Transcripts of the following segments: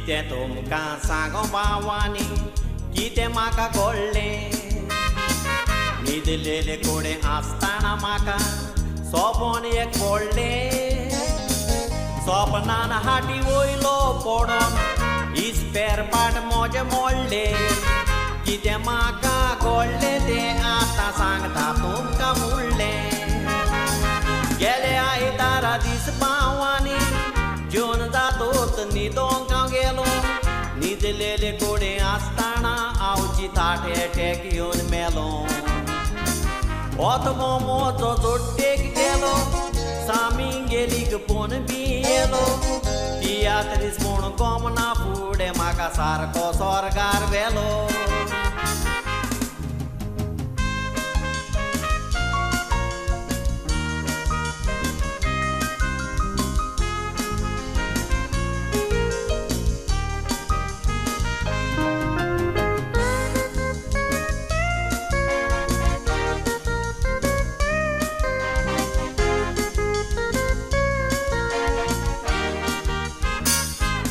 कितें तुमकां सांगो भावानी कितें म्हाका कळ्ळें न्हिदलेले कोडे आसतना म्हाका सोबोन एक पडलें सोपनान हाटी वयलो पडोन इस्पेर पाट मोजे मोडले कितें म्हाका कळ्ळें तें आतां सांगता तुमकां म्हणलें गेले आयतारा दीस भावानी जेवन जातोच न्हिदोंक हांव गेलो न्हिदलेले कोडे आसतना हांव चिताट एटेक येवन मेलो ओत मोमोचो जोड्डेक गेलो सामी गेलीक फोन बी येलो तियात्रीस म्हूण गोमना फुडें म्हाका सारको स्वर्गार व्हेलो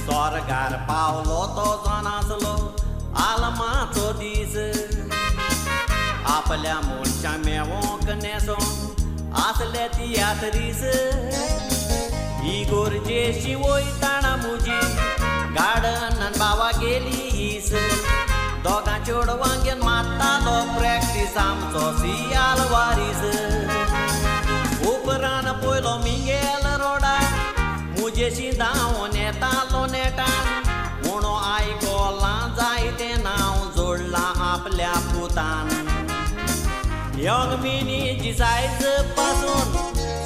स्वर्गार पावलो तो जावन आसलो आलमाचो दीस आपल्या मनशां मेवोंक नेसोन आसले तियात्रीस ही गोरजेशी वयताना म्हजी गार्डनान बावा गेली हीस दोगां चेडवांगेर मारतालो प्रॅक्टीस आमचो सियाल वारीस उपरांत पयलो मिंगेल रोडार मुजेशी धांवन येतालो नेटान म्हणून आयकोलां जायतें नांव जोडलां आपल्या पुतान योगमिनीची सायज पासून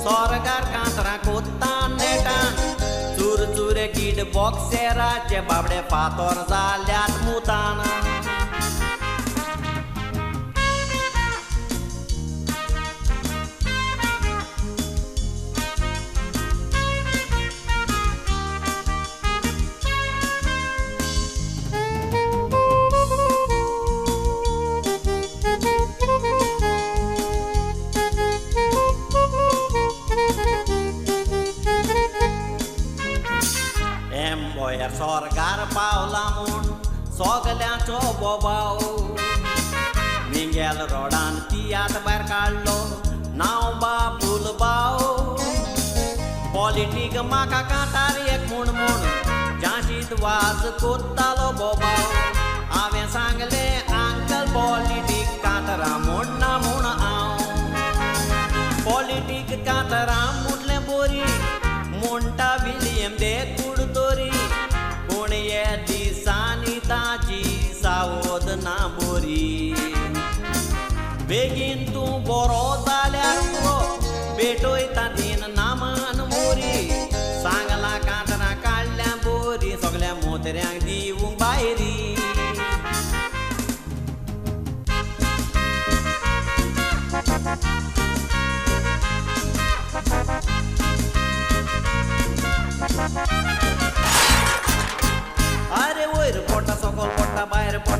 स्वर्गार कांतरां कोत्ता नेटान चूर चुरे किड बॉक्सेराचे बाबडे फातोर जाल्यात मुतान बोयार स्वर्गार पावला म्हूण सोगल्यांचो बोबाव मिंगेल रोडान तियात भायर काडलो नांव बापूल बाव पॉलिटीक म्हाका कांतार एक म्हूण जाशीत वाज कोत्तालो बोबाव हांवें सांगलें अंकल पॉलिटीक कांतरां म्हणना म्हूण हांव पॉलिटीक कांतरां म्हटलें बोरी म्हणटा विलियम दे कुडतोरी पूण हे दिसांनी ताची सावद ना बोरी बेगीन तूं बरो जाल्यार पुरो भेटोयता तीन नामान मोरी सांगलां कांतरां काडल्या बोरी सगल्या मोतऱ्यांक दिवूंक भायरी अरे वयर पोटा सकल पोटा भायर पोटा